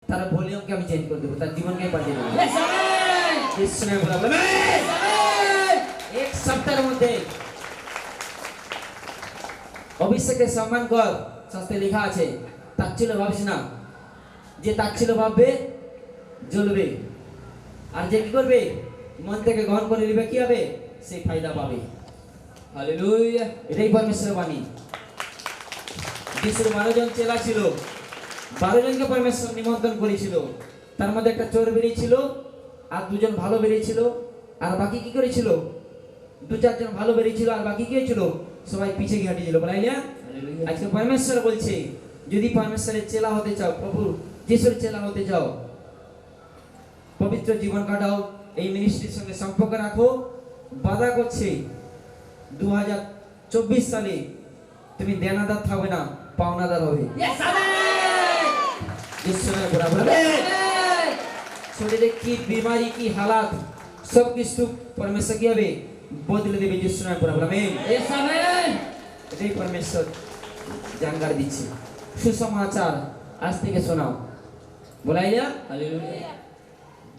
তার ভলিউমকে আমি চেঞ্জ করে দেবো, তার জীবনকে পাল্টে দেবো। এক সপ্তাহের মধ্যে অভিষেকে সম্মান কর, শাস্ত্রে লেখা আছে। তাচ্ছিল্য ভাবিস না, যে তাচ্ছিল্য ভাববে জ্বলবে, আর যে কি করবে মন থেকে গ্রহণ করে নেবে কি হবে, সে ফায়দা পাবে। হালেলুয়া, এটাই পরমেশ্বরের বাণী। যিশুর 12 জন চেলা ছিল, 12 জনকে পরমেশ্বর নিমন্ত্রণ করেছিল। তার মধ্যে একটা চোর বেরিয়েছিল, আর 2 জন ভালো বেরিয়েছিল, আর বাকি কি করেছিল? 2-4 জন ভালো বেরিয়েছিল, আর বাকি কি হয়েছিল? সবাই পিছে গিয়ে হাঁটিয়েছিল। বলাই না? আজকে পরমেশ্বর বলছে, যদি পরমেশ্বরের চেলা হতে চাও, প্রভু যিশুর চেলা হতে চাও, পবিত্র জীবন কাটাও, এই মিনিস্ট্রির সঙ্গে সম্পর্ক রাখো। বাধা করছে 2024 সালে তুমি দেনাদার থাকবে না, পাওনাদার হবে। শরীরে কি বিমারি, কি হালাত, সব কিছু পরমেশ্বর কি হবে বদলে দেবে। যিশু নামে বলা আমেন। এটাই পরমেশ্বর জানগার দিচ্ছে। সুসমাচার আজ থেকে শোনাও। বলাই না?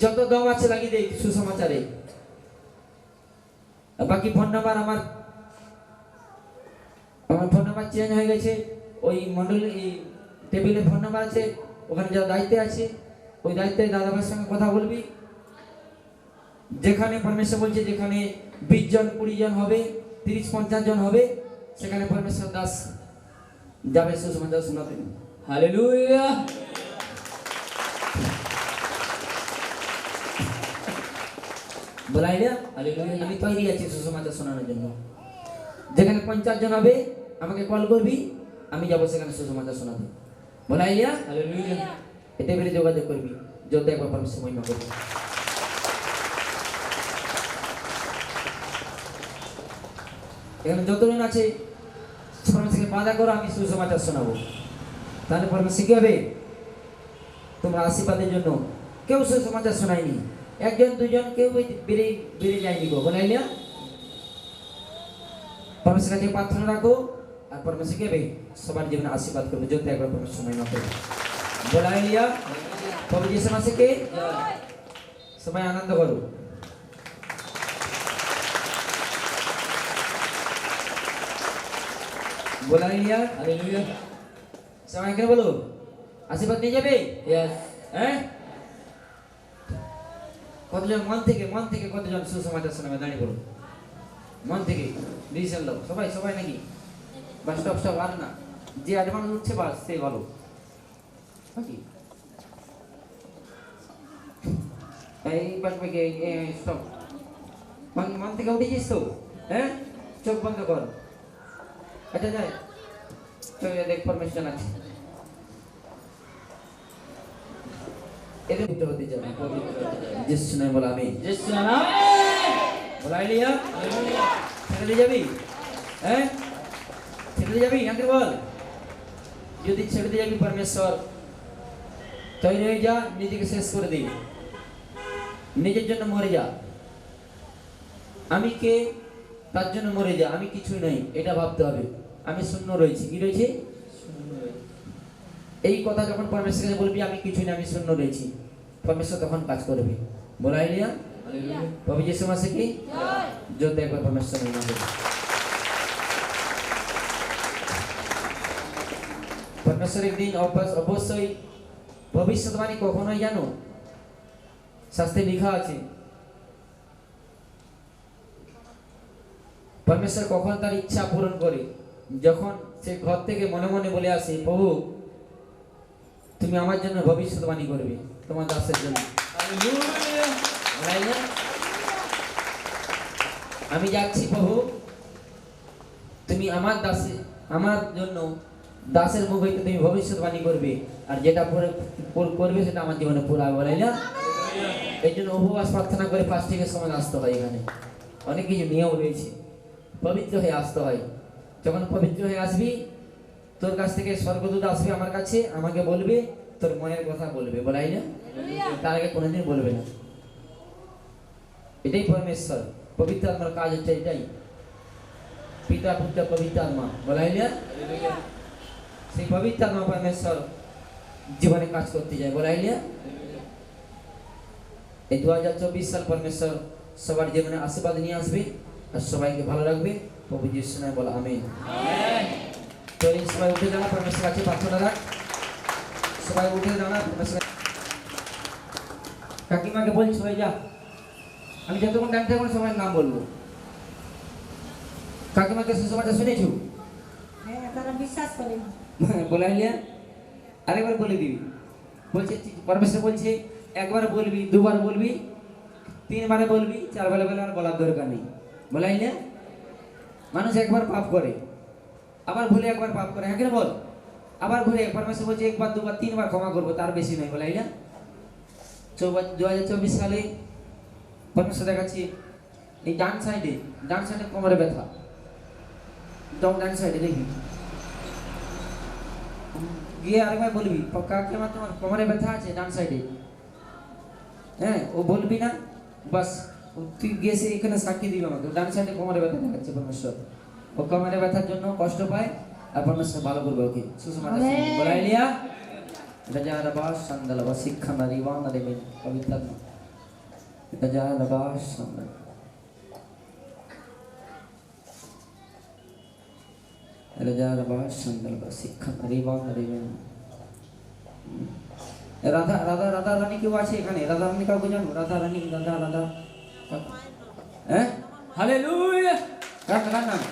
যত দম আছে লাগিয়ে দেয় সুসমাচারে। বাকি ফোন নাম্বার আমার ফোন নাম্বার চেঞ্জ হয়ে গেছে। ওই মন্ডল এই টেবিলে ফোন নাম্বার আছে, ওখানে যারা দায়িত্বে আছে ওই দায়িত্বে দাদাভাইয়ের সঙ্গে কথা বলবি। যেখানে পরমেশ্বর বলছে যেখানে 20 জন 20 জন হবে, 30-50 জন হবে, সেখানে পরমেশ্বর দাস যাবে সুসমাচার শোনাতে। হালেলুয়া। বলাই না? হালেলুয়া। আমি তৈরি আছি সুসমাচার শোনানোর জন্য। যেখানে 50 জন হবে আমাকে কল করবি, আমি যাবো সেখানে সুসমাচার শোনাতে। বলাই না? হালেলুয়া। এটা বলে যোগাযোগ করবি, যত একবার পরমেশ্বর মহিমা করবি। এখানে যতজন আছে পরমেশ্বরকে বাধা করো, আমি সুসমাচার শোনাবো। তাহলে পরমেশ্বর কি হবে? তোমরা আশীর্বাদের জন্য কেউ সুসমাচার শোনায়নি, 1-2 কেউ বেড়ে যায়নি গো। বলাই না? পরমেশ্বর কাছে প্রার্থনা রাখো, আর পরমেশ্বর কি হবে সবার জীবনে আশীর্বাদ করবে, যত একবার পরমেশ্বর মহিমা করবে। বলাই লিয়া প্রভু যিশু মাসিকে সবাই আনন্দ করো। বলাই লিয়া। হালেলুয়া। সবাই কে বলো আশীর্বাদ নিয়ে যাবে। হ্যাঁ, কতজন মন থেকে কতজন সুসমাচার শোনাবে? দাঁড়িয়ে বলো মন থেকে ডিসিশন দাও। সবাই নাকি? বা স্টপ আর না, যে অ্যাডভান্স উঠছে বাস সে ভালো। বাকি এই পাশে স্টপ। মন থেকে উঠেছিস তো? হ্যাঁ, চোখ বন্ধ কর। আচ্ছা যায় চোখ দেখ, পারমিশন আছে। এদের ভিতর হতে যাবে যিশু নামে বলা আমি। যিশু নামে বলাই লিয়া। ছেড়ে যাবি? হ্যাঁ, ছেড়ে যাবি? আগে বল। যদি ছেড়ে দিয়ে যাবি পরমেশ্বর তৈরি হয়ে যা, নিজেকে শেষ করে দিই, নিজের জন্য মরে যা। আমি কে তার জন্য মরে যা, আমি কিছুই নাই এটা ভাবতে হবে। আমি শূন্য রয়েছি। কি রয়েছে? এই কথা যখন পরমেশ্বরকে বলবি আমি কিছুই না, আমি শূন্য রয়েছি, পরমেশ্বর তখন কাজ করবে। বলাই লিয়া। প্রভু যিশু মাসে কি যত একবার পরমেশ্বর মহিমা করবে। পরমেশ্বর একদিন অবশ্যই ভবিষ্যৎবাণী কখনোই জানো শাস্ত্রে লেখা আছে, পরমেশ্বর কখন তার ইচ্ছা পূরণ করে, যখন সে ঘর থেকে মনে মনে বলে আসে প্রভু তুমি আমার জন্য ভবিষ্যৎবাণী করবে তোমার দাসের জন্য। আমি যাচ্ছি প্রভু, তুমি আমার জন্য দাসের মুখ হইতে তুমি ভবিষ্যৎবাণী করবে, আর যেটা করবে সেটা আমার জীবনে পুরা হবে। বলাই না? এই জন্য উপবাস প্রার্থনা করে 5 থেকে সময় আসতে হয়। এখানে অনেক কিছু নিয়ম রয়েছে, পবিত্র হয়ে আসতে হয়। যখন পবিত্র হয়ে আসবি, তোর কাছ থেকে স্বর্গদূত আসবে আমার কাছে, আমাকে বলবে, তোর মনের কথা বলবে। বলাই না? তার আগে কোনোদিন বলবে না। এটাই পরমেশ্বর, পবিত্র আত্মার কাজ হচ্ছে এটাই। পিতা পুত্র পবিত্র আত্মা। বলাই না? সেই পবিত্র আত্মা পরমেশ্বর জীবনে কাজ করতে যায়। বলে আইলিয়া এই 2024 সাল পরমেশ্বর সবার জীবনে আশীর্বাদ নিয়ে আসবে আর সবাইকে ভালো রাখবে। প্রভু যিশুর নামে বলা আমিন। তো এই সবাই উঠে দাঁড়া, পরমেশ্বর কাছে প্রার্থনা রাখ। সবাই উঠে দাঁড়া, পরমেশ্বর। কাকিমাকে বলছি সবাই যা, আমি যতক্ষণ টাইম থাকবো সবাই নাম বলবো। কাকিমাকে সুসমাচার শুনেছো? হ্যাঁ, তারা বিশ্বাস করে না। বলে আইলিয়া আরেকবার বলে দিবি। বলছে পরমেশ্বর বলছে একবার বলবি, দুবার বলবি, তিনবারে বলবি, চারবারে বলে আর বলার দরকার নেই। বলে আইলিয়া মানুষ একবার পাপ করে, আবার ভুলে একবার পাপ করে, হ্যাঁ কিনা বল? আবার ঘুরে পরমেশ্বর বলছে একবার দুবার তিনবার ক্ষমা করবো, তার বেশি নয়। বলে আইলিয়া 2024 সালে পরমেশ্বর দেখাচ্ছি এই ডান সাইডে কোমরে ব্যথা, ডান সাইডে দেখবি, গিয়ে আরেকবার বলবি কাকিমা তোমার কোমরে ব্যথা আছে ডান সাইডে। হ্যাঁ, ও বলবি না, বাস তুই গিয়ে সে এখানে সাক্ষী দিবি আমাকে, ডান সাইডে কোমরে ব্যথা দেখাচ্ছে পরমেশ্বর। ও কোমরে ব্যথার জন্য কষ্ট পায় আর পরমেশ্বর ভালো করবে ওকে। সুসমাচার শুনবি। বলে আইলিয়া রাজা রাবাস সান্দালাবা শিক্ষা নারী ওয়ান দেবেন পবিত্র রাজা রাবাস সান্দাল রাজা রাবাস সান্দালাবা শিক্ষা নারী ওয়ান দেবেন। রাধা রাধা রাধা রানী কেউ আছে এখানে? রাধা রানী কাউকে জানো? রাধা রানী, রাধা রাধা, হ্যাঁ হালেলুয়া। কার নাম?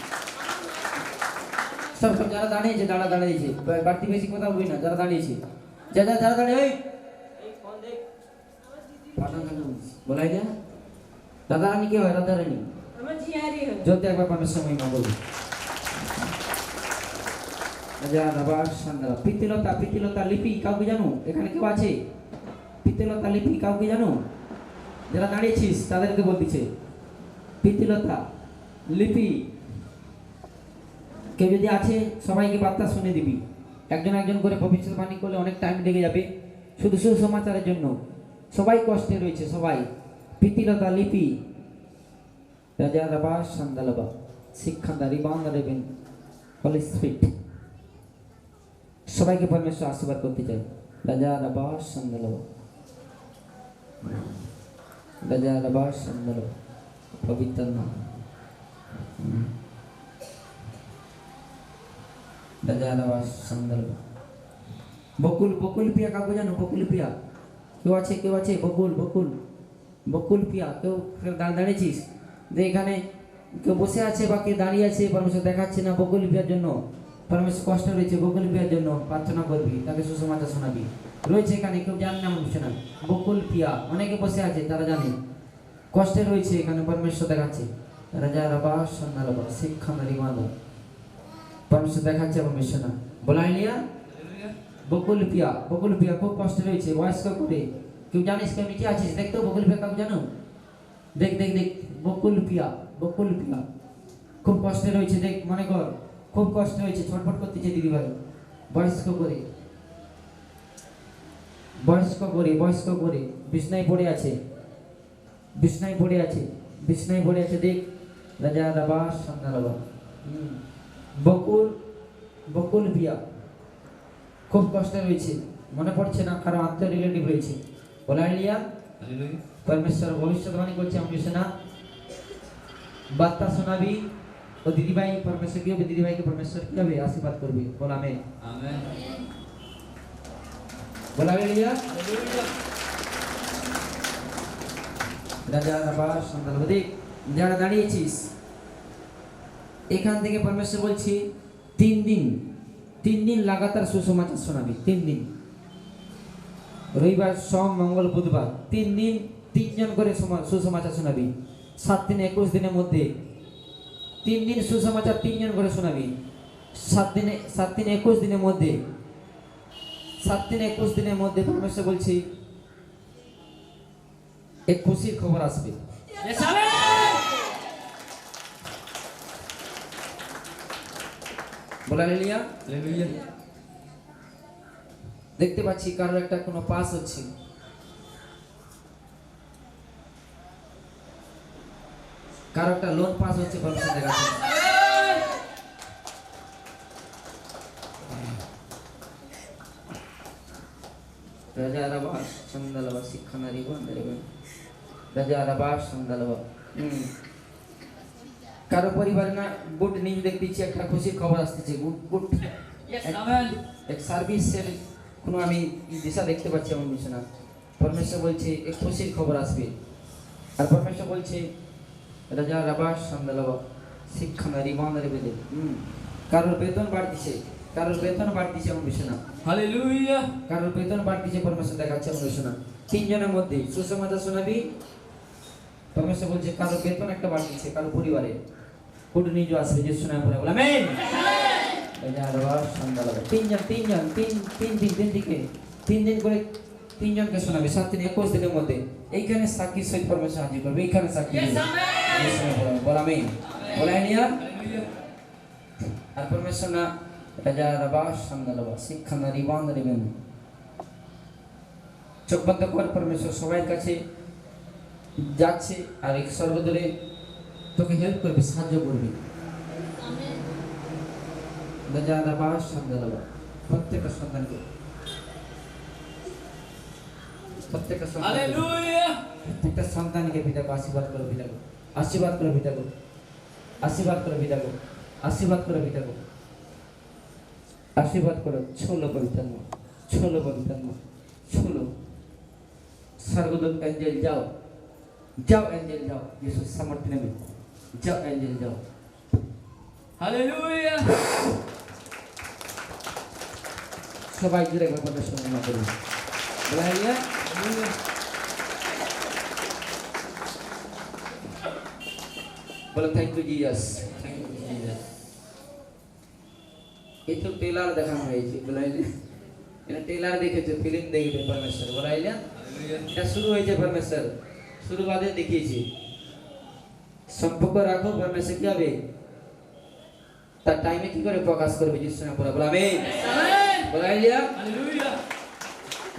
সব সব যারা দাঁড়িয়েছে, দাঁড়িয়েছে, বাড়তি বেশি কথা বলবি না, যারা দাঁড়িয়েছে, যারা দাঁড়িয়ে বলাই যা। রাধা রানী কে হয়? রাধা রানী আমার জিয়ারি হয়। যদি একবার পরমেশ্বর মহিমা বলবো। রাজা রাবাস সান্দালা পিতলতা লিপি কাউকে জানো? এখানে কেউ আছে? পিতলতা লিপি কাউকে জানো? যারা দাঁড়িয়েছিস তাদেরকে বলতেছে পিতলতা লিপি। কেউ যদি আছে সবাইকে বার্তা শুনে দিবি, একজন একজন করে ভবিষ্যৎবাণী করলে অনেক টাইম লেগে যাবে। শুধু সুসমাচারের জন্য সবাই কষ্টে রয়েছে, সবাই। পিতলতা লিপি রাজা রাবাস সান্দালাবা শিক্ষাদারি বাংলা দেবেন হলি স্পিরিট। সবাইকে পরমেশ্বর আশীর্বাদ করতে চাই। রাজা রাবাস সান্দালাবা, রাজা রাবাস সান্দালাবা পবিত্র নাম। রাজা রাবাস সান্দালাবা। বকুল পিয়া কাউকে জানো? বকুল পিয়া কেউ আছে? বকুল পিয়া কেউ দাঁড়িয়েছিস যে এখানে? কেউ বসে আছে বা কেউ দাঁড়িয়ে আছে, পরমেশ্বর দেখাচ্ছে না। বকুল পিয়ার জন্য পরমেশ্বর কষ্ট রয়েছে, বকুল পিয়ার জন্য প্রার্থনা করবি, তাকে সুসমাচার শোনাবি। রয়েছে এখানে, কেউ জানে না বলছে না। বকুল পিয়া অনেকে বসে আছে, তারা জানে কষ্টে রয়েছে, এখানে পরমেশ্বর দেখাচ্ছে। রাজা রাবাস সান্দালাবা শিক্ষা নারী বাঁধা পরমেশ্বর দেখাচ্ছে পরমেশ্বর না। বলাইলিয়া বকুল পিয়া খুব কষ্ট রয়েছে, বয়স্ক করে। কেউ জানিস? কেউ নিচে আছিস? দেখতো বকুল পিয়া কাউকে জানো? দেখ বকুল পিয়া খুব কষ্টে রয়েছে। দেখ, মনে কর খুব কষ্ট হয়েছে, ছটফট করতেছে দিদি ভাই। বয়স্ক করে বিছনায় পড়ে আছে। দেখ রাজা রাবাস সান্দালাবা বকুল পিয়া খুব কষ্টে রয়েছে, মনে পড়ছে না, কারো আত্মীয় রিলেটিভ রয়েছে। বলে আইলিয়া পরমেশ্বর ভবিষ্যৎবাণী করছে আমি শোনা, বার্তা শোনাবি। ও দিদিভাই পরমেশ্বর কি হবে? দিদিভাইকে পরমেশ্বর কি হবে? আশীর্বাদ করবি। বল আমেন। বলা আইলিয়া রাজা রাবাস সান্দালাবা। দেখ যারা দাঁড়িয়েছিস এখান থেকে পরমেশ্বর বলছি 3 দিন লাগাতার সুসমাচার শোনাবি। 3 দিন, রবিবার সোম মঙ্গল বুধবার, 3 দিন 3 জন করে সুসমাচার শোনাবি। 7 দিন 21 দিনের মধ্যে 3 দিন সুসমাচার 3 জন করে শোনাবি। 7 দিন 21 দিনের মধ্যে 7 দিন 21 দিনের মধ্যে পরমেশ্বর বলছি এক খুশির খবর আসবে। বলা হালেলুয়া। দেখতে পাচ্ছি কারোর একটা কোনো পাস হচ্ছে, কারো একটা লোন পাস হচ্ছে পরমেশ্বর দেখাচ্ছে। রাজা রাবাস সন্দালবা শিক্ষানারী বন্ধেরবেন রাজা রাবাস সন্দালবা কারো পরিবারে না গুড নিউজ দেখতেছি একটা খুশির খবর আসতেছে গুড গুড এক সার্ভিসের কোনো আমি দিশা দেখতে পাচ্ছি এমন কিছু না পরমেশ্বর বলছে এক খুশির খবর আসবে আর পরমেশ্বর বলছে রাজা রাবাস সন্দালবা শিক্ষানারী বন্ধেরবেন কারোর বেতন বাড়তিছে এমন বিষয় না হালেলুয়া কারোর বেতন বাড়তিছে পরমেশ্বর দেখাচ্ছে এমন বিষয় না তিনজনের মধ্যে সুসমাচার শোনাবি পরমেশ্বর বলছে কারোর বেতন একটা বাড়তিছে কারো পরিবারে গুড নিউজ আসবে যে শোনা পড়ে বলে আমেন তিন দিন করে তিনজনকে শোনাবে 7 দিন 21 দিনের মধ্যে এইখানে সাক্ষী সহিত পরমেশ্বর হাজির করবে এইখানে সাক্ষী বলা আমেন বলা নিয়া আর পরমেশ্বর না রাজা রাবাস সন্দালবা শিক্ষানারী বন্ধেরবেন চোখ বন্ধ কর পরমেশ্বর সবাই কাছে যাচ্ছে আর এক সর্বদূরে তোকে হেল্প করবে সাহায্য করবে রাজা রাবাস সন্দালবা প্রত্যেকটা সন্তানকে প্রত্যেকটা সন্তানকে পিতাকে আশীর্বাদ করো পিতাকে আশীর্বাদ করো পিতাকে আশীর্বাদ করো পিতাকে আশীর্বাদ করো পিতাকে আশীর্বাদ করো ছোলো পবিত্রাত্ম ছোলো স্বর্গদূত এঞ্জেল যাও এঞ্জেল যাও যিশু সামর্থ্য নেবে যাও এঞ্জেল যাও হালেলুয়া সবাই জুড়ে একবার কথা শোনা করুন বলা বলো থ্যাংক ইউ জিসাস এই তো টেলার দেখানো হয়েছে বলাইলে এটা টেলার দেখেছে ফিল্ম দেখেছে পরমেশ্বর বলাইলে এটা শুরু হয়েছে পরমেশ্বর শুরু বাদে দেখিয়েছি সম্পর্ক রাখো পরমেশ্বর কি হবে তার টাইমে কি করে প্রকাশ করবে যিশু নামে বলা আমেন বলাইলে হালেলুয়া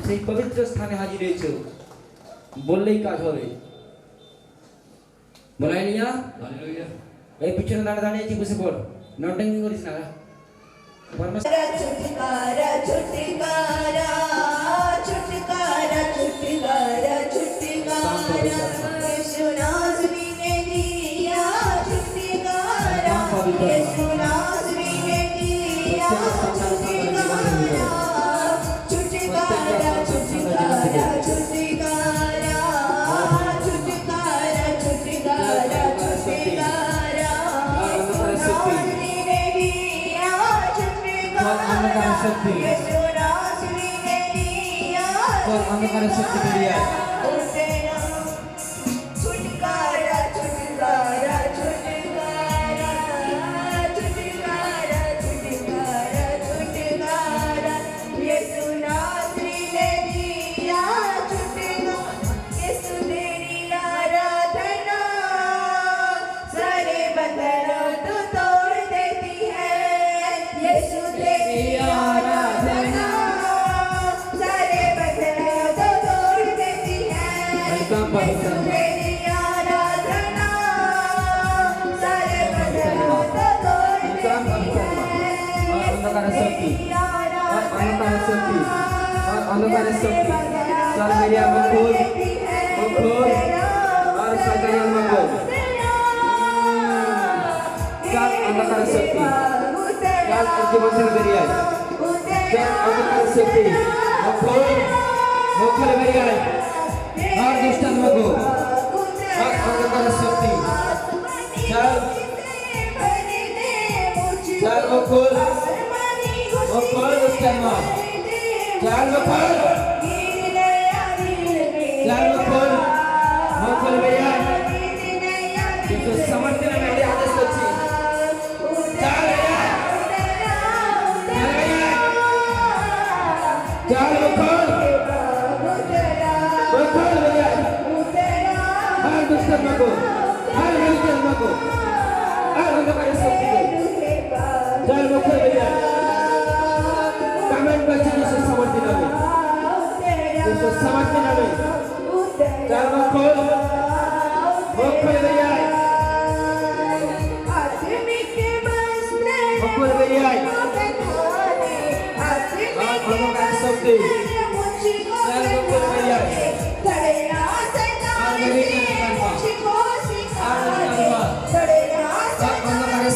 সেই পবিত্র স্থানে হাজির হয়েছে বললেই কাজ হবে বলাইলে হালেলুয়া এই পিছনে দাঁড়িয়েছি বসে পড় নটঙ্গি করিস না পরমেশ্বর छुटकारा छुटकारा छुटकारा छुटकारा छुटकारा यीशु नाज़री ने दिया छुटकारा यीशु नाज़री ने दिया छुटकारा छुटकारा छुटकारा छुटकारा छुटकारा छुटकारा छुटकारा नाज़री ने दिया अंधकार शक्ति यीशु नाज़री ने दिया और अंधकार शक्ति के लिए छुटकारा छुटकारा छुटकारा छुटकारा छुटकारा छुटकारा यीशु नाज़री ने दिया छुटकारा यीशु तेरी आराधना सारे बंधनों तू तोड़ देती है यीशु तेरी आराधना सारे बंधनों तू तोड़ देती है यीशु तेरी आराधना सारे बंधनों तू तोड़ देती है अंधकार शक्ति अंधकार शक्ति अंधकार शक्ति चल मेरी मंगोल और सगाई मंगोल चल अंधकार शक्ति चल जीवन से बेरिया चल अंधकार शक्ति मंगोल बेरिया और दुष्ट मंगोल और अंधकार शक्ति चल मंगोल दुष्ट चल मंगोल बेरिया तो समर्थन में मेरे आदेश अच्छी चल चल मंगोल बेरिया हर दुष्ट मंगोल हर हरिजन मंगोल हर अंधकार शक्ति चल मंगोल बेरिया कमेंट बच्चे से समर्थन में चल मंगोल बेरिया मंगोल बेरिया अंधकार शक्ति मुझको चल बकुल भैया करना सताने मुझको सिखा दे करना सताने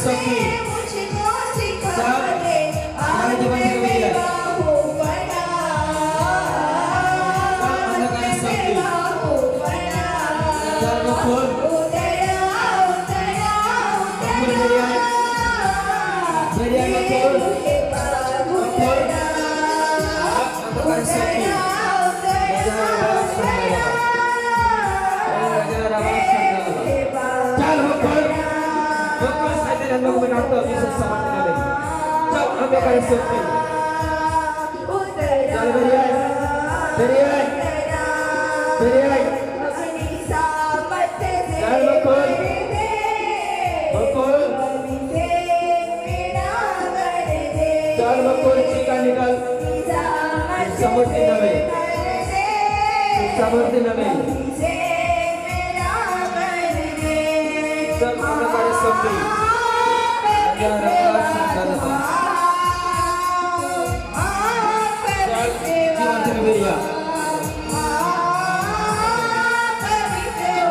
मुझको सिखा दे आज मेरे बाहों बना मेरे बाहों बना चल बकुल उतरा उतरा उतरा भैया बकुल मेरे बाहों बना चल बकुल बकुल साइड हम लोग बनाते हैं जिसे समझने लगे चल हम लोग कर सकते हैं चल भैया भैया भैया चल बकुल बकुल चल बकुल चिका निकल समझते नवे चल हम लोग कर सकते हैं अगर आवाज करता चल जीवन भैया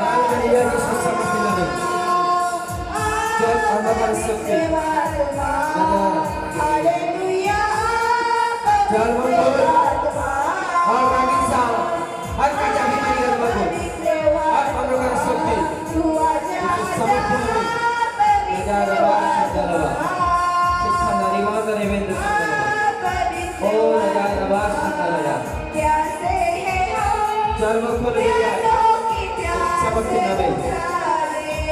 लाल भैया जिसे समझते नवे चल हम लोग कर सकते हैं चल बकुल और रागी साल हर का जागी नहीं कर बकुल अब हम लोग कर सकते हैं समझते नवे नजारा बात नजारा शिक्षा नारीवान का निवेदन ओ नजारा बात नजारा चल बकुल भैया समझते नवे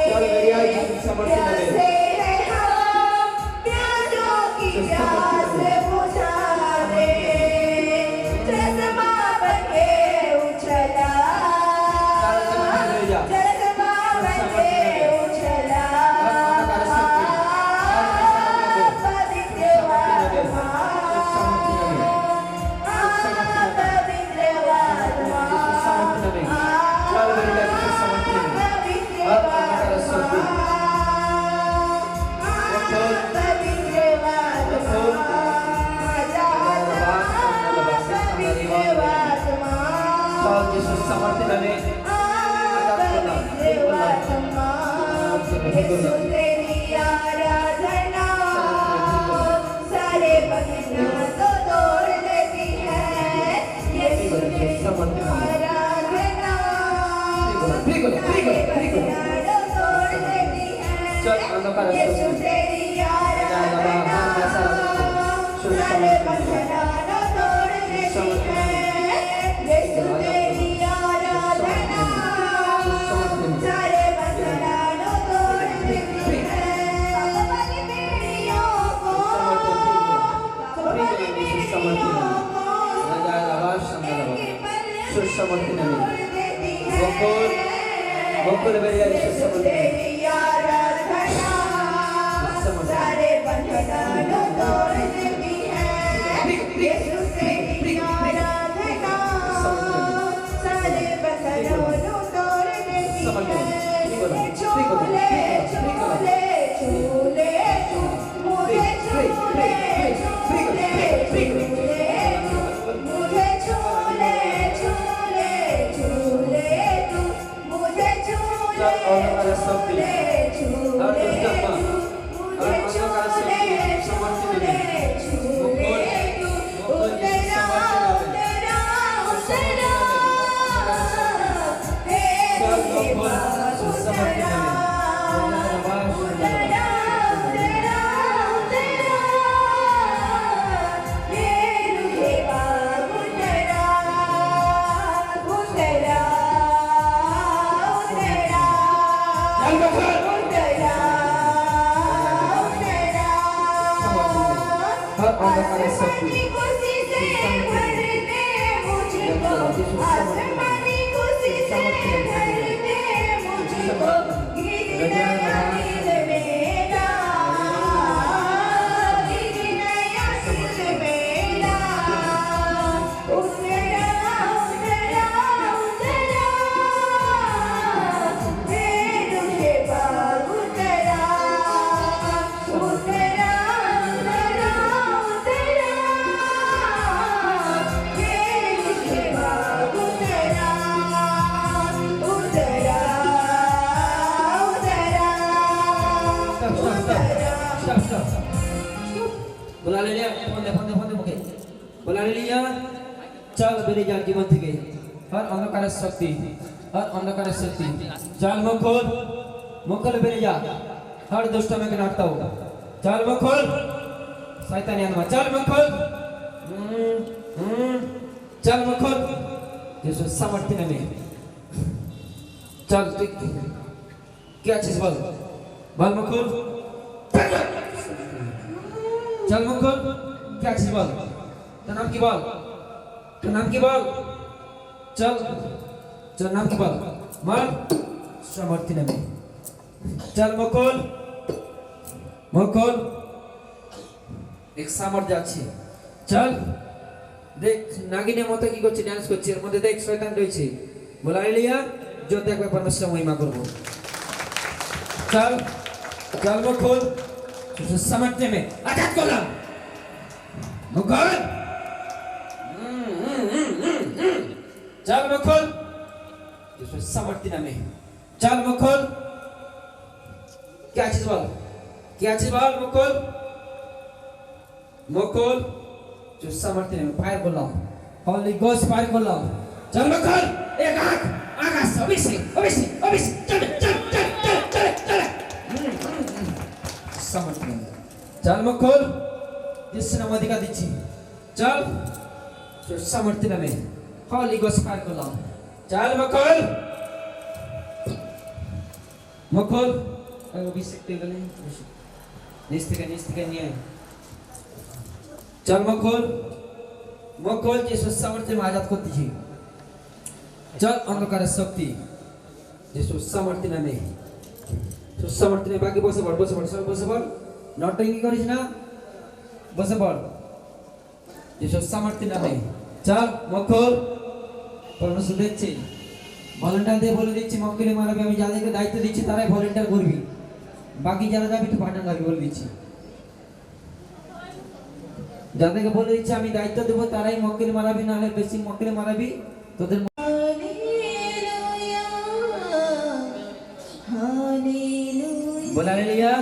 चल भैया जी समझते नवे तेरी आराधना सारे बंधन तो तोड़ देती है यीशु तेरी आराधना सारे बंधन तो तोड़ देती है यीशु तेरी आराधना सारे बंधन तो तोड़ देती है यीशु तेरी आराधना सारे बंधन तोड़ देती है सबकी पीढ़ियों को सबकी पीढ़ियों को समझते नवे तोड़ देती है बकुल भैया जिसे समझते तेरी आराधना सारे बंधन तोड़ देती है यीशु तेरी आराधना सारे बंधन तोड़ देती है झूले झूले झूले मुझे झूले झूले झूले मुझे झूले झूले झूले मुझे झूले झूले आसमानी खुशी से भर दे मुझको, आसमानी खुशी से भर दे मुझको, गिर नया दिल मेरा, गिर नया दिल मेरा, उतरा उतरा उतरा, हे रुहे बाग उतरा, उतरा उतरा उतरा, চল বেরিয়ে যা জীবন থেকে হর অন্ধকারের শক্তি হর অন্ধকারের শক্তি চল মুখ খোল বেরিয়ে যা হর দুষ্টমিকে নাটতাও চল মুখ খোল শয়তানি আনমা চল মুখ খোল चल मुखर जिसको सामर्थ्य नहीं चल तू क्या चीज बोल मुखर चल मुखर क्या चीज बोल तो नाम की बोल चल नाम की बोल बोल सामर्थ्य नहीं चल मुखर एक सामर्थ्य अच्छी चल देख नागिনের মতো কি করছে ডান্স করছে এর মধ্যে দেখ শয়তান রয়েছে বলা এলিয়া যদি একবার परमेश्वर মহিমা করব चल वो खोल तुझे समझने में आजाद করলাম मुखर चल वो खोल तुझे समझने में चल वो खोल क्या चीज बोल मुखर जो समर्थन में फायर बोला होली गोस्ट फायर बोला चल मखल एक आकाश अभी से चल समर्थन चल मखल जिसने नाम अधिकार दीची चल जो समर्थन में होली गोस्ट फायर बोला चल मखल अभी सकते गले निस्तिका नहीं है चल मखोल जिसको सामर्थ्य में आजाद करती है चल अंधकार शक्ति जिसको सामर्थ्य में बाकी बसे पड़ सब बसे पड़ नौटंकी करिस ना बसे पड़ जिसको सामर्थ्य में चल मखोल परमेश्वर দেখছে ভলান্টিয়ার দিয়ে বলে দিচ্ছি মক্কেলে মারাবে আমি যাদেরকে দায়িত্ব দিচ্ছি তারাই ভলান্টিয়ার করবি বাকি যারা যাবে তো পাঠান গাবি বলে দিচ্ছি যাদেরকে বলে দিচ্ছি আমি দায়িত্ব দেব তারাই মক্কেল মারাবি না হলে বেশি মক্কেল মারাবি তোদের বলা হালেলুয়া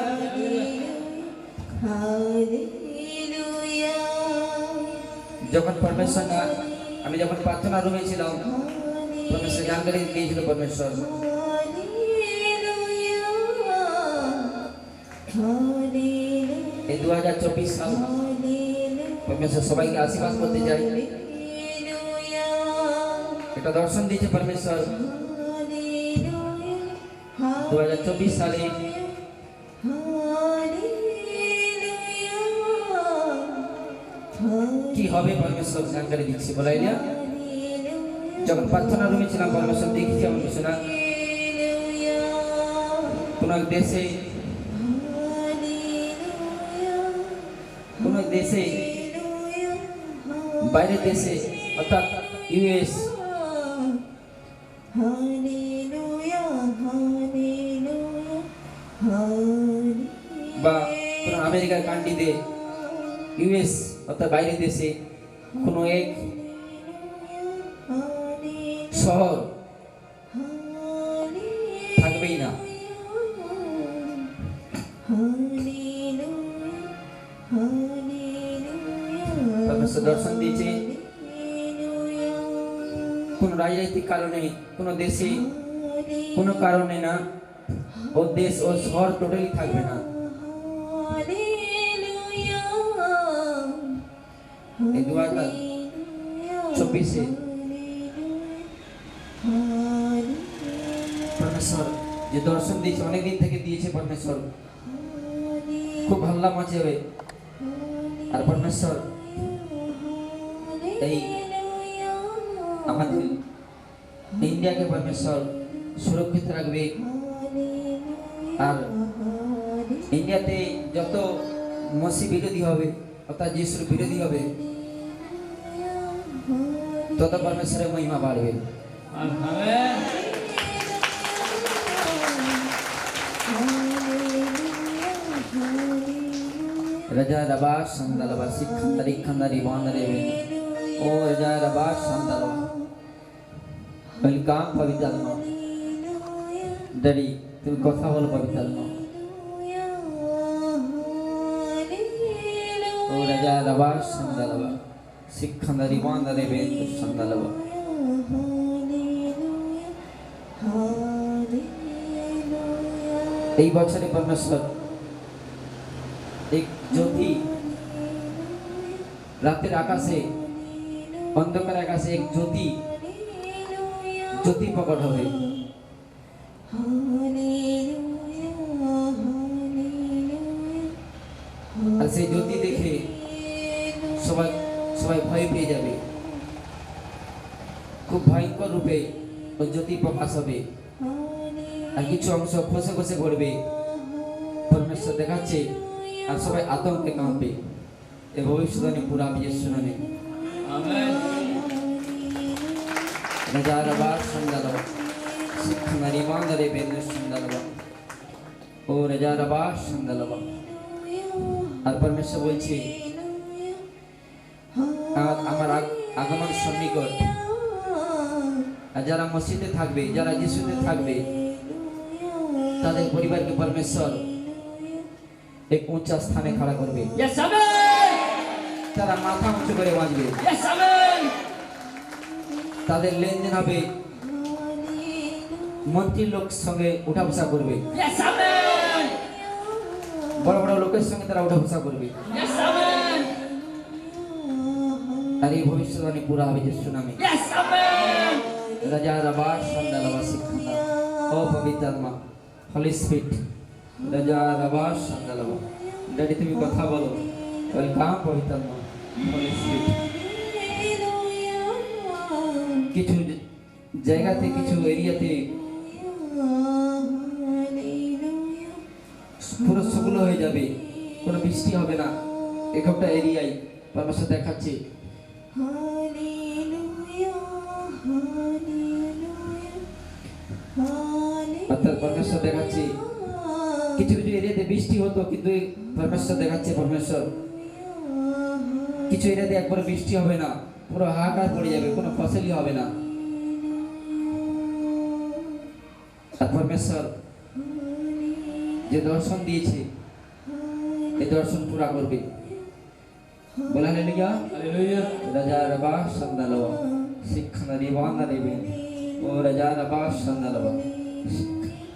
যখন परमेश्वर আমি যখন প্রার্থনা রুমে ছিলাম परमेश्वर গান করে দিয়েছিল परमेश्वर এই 2024 সাল परमेश्वर সবাইকে আশীর্বাদ করতে যাই এটা দর্শন দিয়েছে परमेश्वर 2024 সালে কি হবে परमेश्वर জানকারি দিচ্ছে বলাইলা যখন প্রার্থনা রুমে ছিলাম परमेश्वर দেখেছি আমাকে শোনা কোন দেশে বাইরে দেশে অর্থাৎ ইউএস বা কোন আমেরিকার কান্ট্রিতে ইউএস অর্থাৎ বাইরে দেশে কোনো এক শহর থাকবেই না परमेश्वर दर्शन दिए কোন রাজনৈতিক কারণে কোন দেশে কোন কারণে না ও দেশ ও শহর টোটালি থাকবে না এই 2024 परमेश्वर যে দর্শন দিয়েছে অনেক দিন থেকে দিয়েছে परमेश्वर খুব ভালো লাগছে হবে আর परमेश्वर এই আমাদের ইন্ডিয়াকে परमेश्वर সুরক্ষিত রাখবে আর ইন্ডিয়াতে যত মসি বিরোধী হবে অর্থাৎ যিশুর বিরোধী হবে তত परमेश्वरेর মহিমা বাড়বে amen Raja Rabas Sandalava Sikkhandari Khandari Vandare O Raja Rabas Sandalava Welcome Pavitalma Daddy তুমি কথা বলো Pavitalma O Raja Rabas Sandalava শিক্ষাদারি বান্দারে বেন্দু সন্দালব এই বছরে পরমেশ্বর এক জ্যোতি রাতের আকাশে অন্ধকার আকাশে এক জ্যোতি প্রকট হবে আর সেই জ্যোতি দেখে সবাই সবাই ভয় পেয়ে যাবে খুব ভয়ঙ্কর রূপে ওই জ্যোতি প্রকাশ হবে আর কিছু অংশ খসে খসে পড়বে পরমেশ্বর দেখাচ্ছে আর সবাই আতঙ্কে কাঁপবে এ ভবিষ্যৎবাণী পুরা বিজের নামে Amen. রাজারবাস সন্দালব শিক্ষারি বান্দারে বেন্দু সন্দালব ও রাজারবাস সন্দালব আর পরমেশ্বর বলছে আমার আগমন সন্নিকট আর যারা মসজিদে থাকবে যারা যিশুতে থাকবে তাদের পরিবারকে পরমেশ্বর এক উঁচা স্থানে খাড়া করবে Yes, Amen. তারা মাথা উঁচু করে বাঁচবে Yes, Amen. তাদের লেনদেন হবে মন্ত্রীর লোক সঙ্গে উঠা বসা করবে Yes, Amen. বড় বড় লোকের সঙ্গে তারা উঠা বসা করবে Yes, Amen. আর এই ভবিষ্যৎবাণী পুরা হবে যিশু নামে Yes, Amen. রাজা রাবাস সন্দালবা শিক্ষা ও পবিত্রাত্মা হলি স্পিরিট রাজা রাবাস সন্দালবা ড্যাডি তুমি কথা বলো ওয়েলকাম পবিত্রাত্মা হলি স্পিরিট কিছু জায়গাতে কিছু এরিয়াতে পুরো শুকনো হয়ে যাবে কোনো বৃষ্টি হবে না একটা এরিয়ায় পরমেশ্বর দেখাচ্ছে অর্থাৎ পরমেশ্বর দেখাচ্ছে কিছু কিছু এরিয়াতে বৃষ্টি হতো কিন্তু এই পরমেশ্বর দেখাচ্ছে পরমেশ্বর কিছু এরিয়াতে একবার বৃষ্টি হবে না পুরো হাহাকার পড়ে যাবে কোনো ফসলই হবে না আর পরমেশ্বর যে দর্শন দিয়েছে এই দর্শন পুরা করবে বলা হালেলুয়া Hallelujah. রাজা রাবাস সন্দালব শিক্ষা রিবান্না নেবেন ও রাজা রাবাস সন্দালব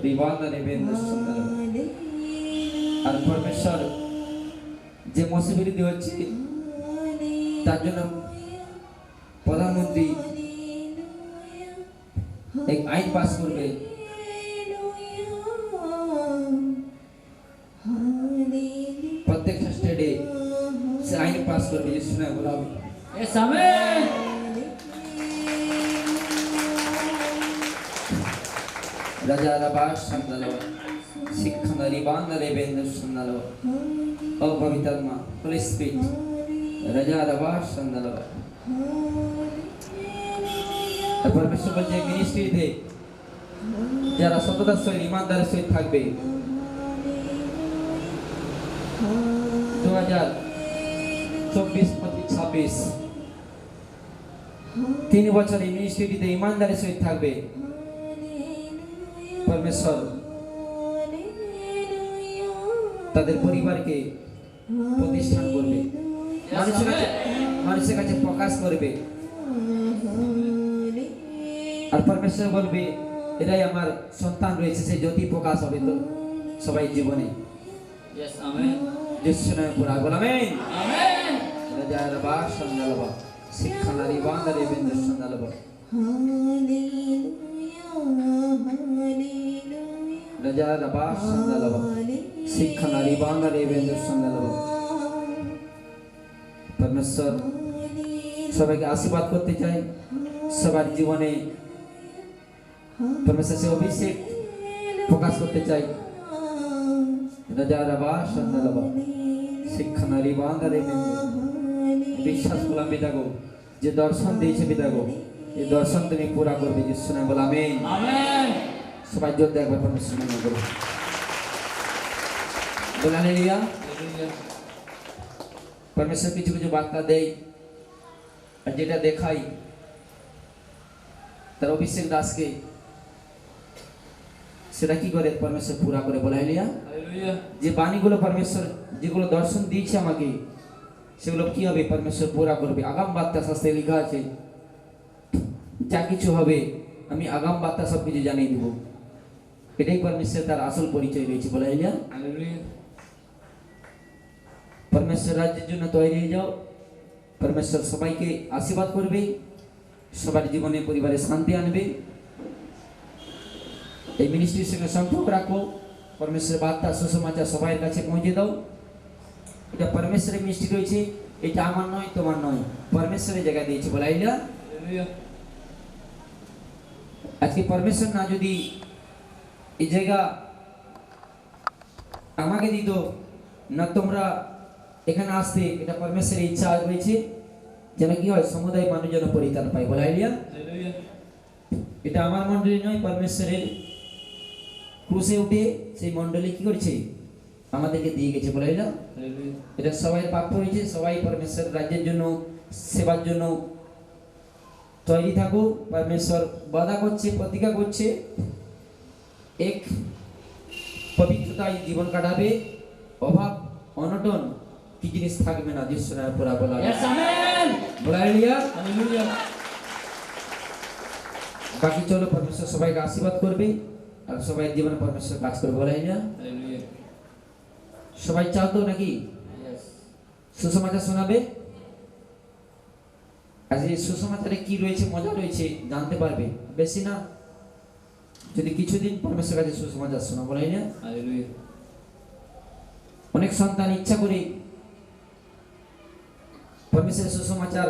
রিবান্না নেবেন সন্দালব আর পরমেশ্বর যে মসজিবিরোধী হচ্ছে তার জন্য প্রধানমন্ত্রী এক আইন পাস করবে প্রত্যেকটা স্টেটে সে আইন পাস করবে যিশু নামে বলা হবে Yes, Amen. রাজা রাবাস সন্দালব শিক্ষা রিবান্না নেবেন সন্দালব ও পবিত্রাত্মা হলি স্পিরিট রাজা রাবাস সন্দালব আর পরমেশ্বর বলছে মিনিস্ট্রিতে যারা সততার সহিত ইমানদারের সহিত থাকবে 2024-25-26 3 বছর এই মিনিস্ট্রিতে ইমানদারের সহিত থাকবে পরমেশ্বর তাদের পরিবারকে প্রতিষ্ঠান করবে মানুষের কাছে প্রকাশ করবে আর পরমেশ্বর বলবে এরাই আমার সন্তান রয়েছে সেই জ্যোতি প্রকাশ হবে তো সবাই জীবনে Yes, Amen. যিশু নামে পুরা বল আমেন Amen. রাজা রাবাস সন্দালবা শিক্ষা নারী বান্দারে বেন্দু সন্দালবা রাজা রাবাস সন্দালবা শিক্ষা নারী বান্দারে বেন্দু সন্দালবা পরমেশ্বর সবাইকে আশীর্বাদ করতে চাই সবার জীবনে পরমেশ্বর সে অভিষেক প্রকাশ করতে চাই রাজা রাবাস সন্দালবা শিক্ষা নারী বান্দারে বেন্দু বিশ্বাস করলাম পিতাগো যে দর্শন দিয়েছে পিতাগো এই দর্শন তুমি পুরা করবে যিশু নামে বল আমেন Amen. সবাই জোর দিয়ে একবার পরমেশ্বর নামে বলো বল হালেলুয়া Hallelujah. পরমেশ্বর কিছু কিছু বার্তা দেয় আর যেটা দেখাই তার অভিষেক দাসকে সেটা কি করে পরমেশ্বর পুরা করে বলা হালেলুয়া Hallelujah. যে বাণীগুলো পরমেশ্বর যেগুলো দর্শন দিয়েছে আমাকে সেগুলো কি হবে পরমেশ্বর পুরা করবে। আগাম বার্তা শাস্ত্রে লেখা আছে যা কিছু হবে আমি আগাম বার্তা সবকিছু জানিয়ে দেব। এটাই পরমেশ্বর তার আসল পরিচয় রয়েছে। বলা যায় Hallelujah. পরমেশ্বর রাজ্যের জন্য তৈরি হয়ে যাও। পরমেশ্বর সবাইকে আশীর্বাদ করবে, সবার জীবনে পরিবারে শান্তি আনবে। এই মিনিস্ট্রির সঙ্গে সম্পর্ক রাখো, পরমেশ্বরের বার্তা সুসমাচার সবার কাছে পৌঁছে দাও। এটা পরমেশ্বরের মিনিস্ট্রি রয়েছে, এটা আমার নয় তোমার নয়, পরমেশ্বরের জায়গা দিয়েছে। বলা যায় Hallelujah. আজকে পরমেশ্বর না যদি এই জায়গা আমাকে দিত না তোমরা এখানে আসতে, এটা পরমেশ্বরের ইচ্ছা রয়েছে যেন কি হয় সমুদায় মানুষ যেন পরিত্রাণ পায়। বলা আইডিয়া Hallelujah. এটা আমার মন্ডলী নয়, পরমেশ্বরের ক্রুশে উঠে সেই মন্ডলী কি করছে আমাদেরকে দিয়ে গেছে। বলা আইডিয়া Hallelujah. এটা সবাই প্রাপ্য হয়েছে। সবাই পরমেশ্বর রাজ্যের জন্য সেবার জন্য তৈরি থাকুক। পরমেশ্বর বাধা করছে, প্রতিজ্ঞা করছে এক পবিত্রতায় জীবন কাটাবে, অভাব অনটন কি জিনিস থাকবে না। যিশুর পুরা বলা Yes, amen. বলা আইডিয়া। Hallelujah. বাকি চলো পরমেশ্বর সবাইকে আশীর্বাদ করবে আর সবাই জীবনে পরমেশ্বর কাজ করবে। বলা আইডিয়া। Hallelujah. সবাই চাও তো নাকি Yes. সুসমাচার শোনাবে? আজ এই সুসমাচারে কি রয়েছে, মজা রয়েছে জানতে পারবে। বেশি না, যদি কিছুদিন পরমেশ্বর কাছে সুসমাচার শোনা। বলাই না Hallelujah. অনেক সন্তান ইচ্ছা করে পরমেশ্বরের সুসমাচার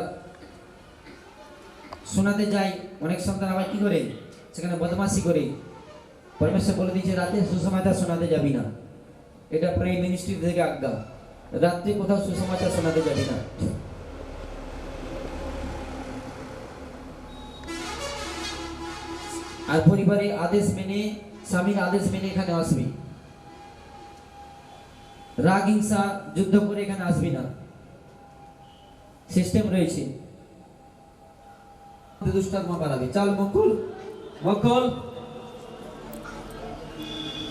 শোনাতে যায়, অনেক সন্তান আবার কি করে সেখানে বদমাশি করে। পরমেশ্বর বলে দিয়েছে রাতে সুসমাচার শোনাতে যাবি না। এটা প্রায় মিনিস্ট্রি থেকে আজ্ঞা, রাত্রে কোথাও সুসমাচার শোনাতে যাবি না। আর পরিবারের আদেশ মেনে, স্বামীর আদেশ মেনে এখানে আসবি। রাগ হিংসা যুদ্ধ করে এখানে আসবি না, সিস্টেম রয়েছে। দুষ্টাত্মা বাড়াবে। চল মঙ্গল মঙ্গল,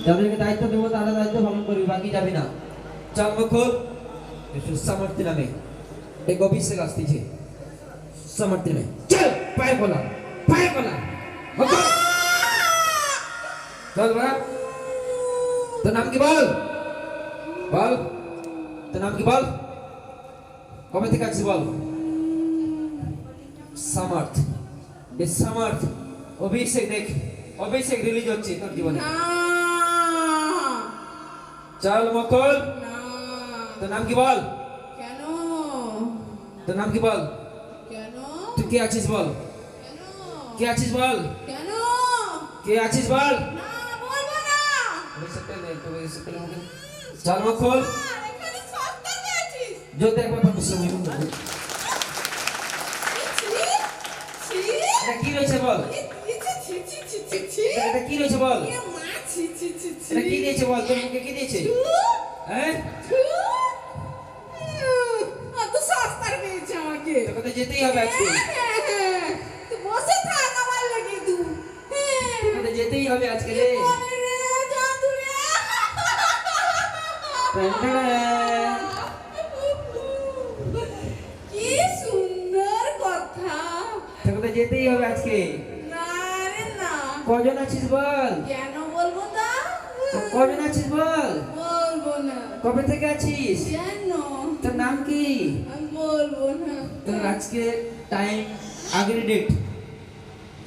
যাদেরকে দায়িত্ব দেবো তারা দায়িত্ব পালন করবি, বাকি যাবি না। চল মঙ্গল, সামর্থ্য নামে এক অভিষেক আসতেছে। সামর্থ্য নামে চল, পায়ে বলা, পায়ে বলা। মঙ্গল চল বাবা, তোর নাম কি বল? বল তোর নাম কি বল? কবে থেকে আছিস বল? সামর্থ, এই সামর্থ অভিষেক দেখ, অভিষেক রিলিজ হচ্ছে তোর জীবনে। চল মকল, তোর নাম কি বল? কেন তোর নাম কি বল? কেন তুই কে আছিস বল? কেন কে আছিস বল? কেন কে আছিস বল? না বলবো না অভিষেকটা নে, তোর অভিষেকটা নে। চল মকল, আর এখানে সস্তা পেয়েছিস যদি একবার পারমিশন নিবি না। ছি ছি এটা কি রয়েছে বল? ছি ছি ছি ছি ছি এটা কি রয়েছে বল? এ মা ছি ছি ছি ছি এটা কি দিয়েছে বল? তোর মুখে কি দিয়েছে? হ্যাঁ, অত সস্তার পেয়েছে আমাকে তোকে তো যেতেই হবে আজকে, তুই বসে থাক আমার লাগে তুই তোকে তো যেতেই হবে আজকে রে। কি সুন্দর কথা তোকে তো যেতেই হবে আজকে। না রে না কজন আছিস বল? কেন বলবো না কজন আছিস বল? বলবো না কবে থেকে আছিস? কেন তোর নাম কি? আমি বলবো না তোর আজকে টাইম আগের ডেট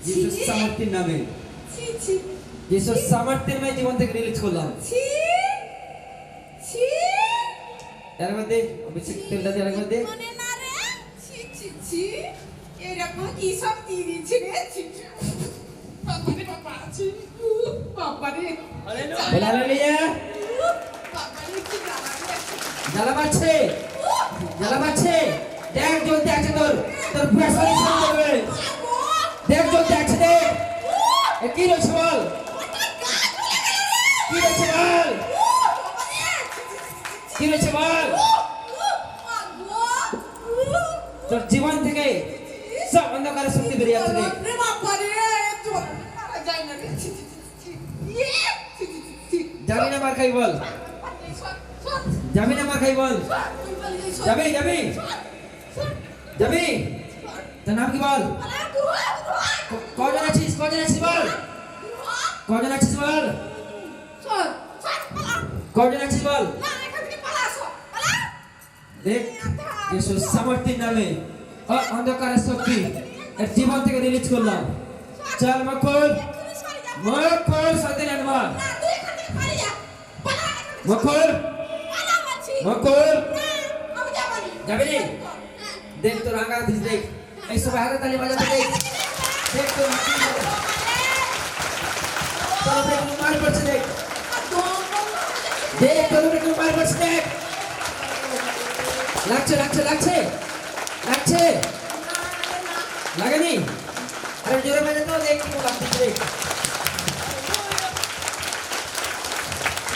যিশু ছি। সামর্থ্যের নামে, ছি ছি যিশু সামর্থ্যের নামে জীবন থেকে রিলিজ করলাম। ছি ছি এর মধ্যে অভিষেক তেলটা দিয়ে এর মধ্যে মনে না রে ছি ছি ছি এরকম কি সব দিয়ে দিচ্ছে রে ছি ছি। বাবারে বাবা ছি বাবারে Hallelujah. বলা লিয়া বাবারে কি জ্বালা জ্বালা মারছে, জ্বালা মারছে। দেখ জ্বলতে আছে তোর, তোর পুরা শরীর জ্বলে যাবে। দেখ জ্বলতে আছে, দেখ এ কি রয়েছে বল? কি রয়েছে বল? কি রয়েছে বল? তোর জীবন থেকে সব অন্ধকারের শক্তি বেরিয়ে যাচ্ছে। দেখ যাবি না মার খাই বল, যাবি না মার খাই বল। পালিয়ে যাই, যাবি যাবি যাবি তোর নাম কি বল কজন আছিস বল কজন আছিস বল কজন আছিস বল দেখ যিশু সামর্থ্যের নামে অন্ধকারের শক্তি এর জীবন থেকে রিলিজ করলাম চল মকল শয়তানের মার মকল যাবি রে দেখ তোর আগা দিস দেখ এই সব হাতে তালি বাজাতে দেখ দেখ তোর তোর উপরে কোনো মার পড়ছে দেখ দেখ তোর উপরে কোনো মার পড়ছে দেখ লাগছে লাগছে লাগছে লাগছে লাগেনি আরে জোরে বাজাতে তো দেখ কি লাগছে দেখ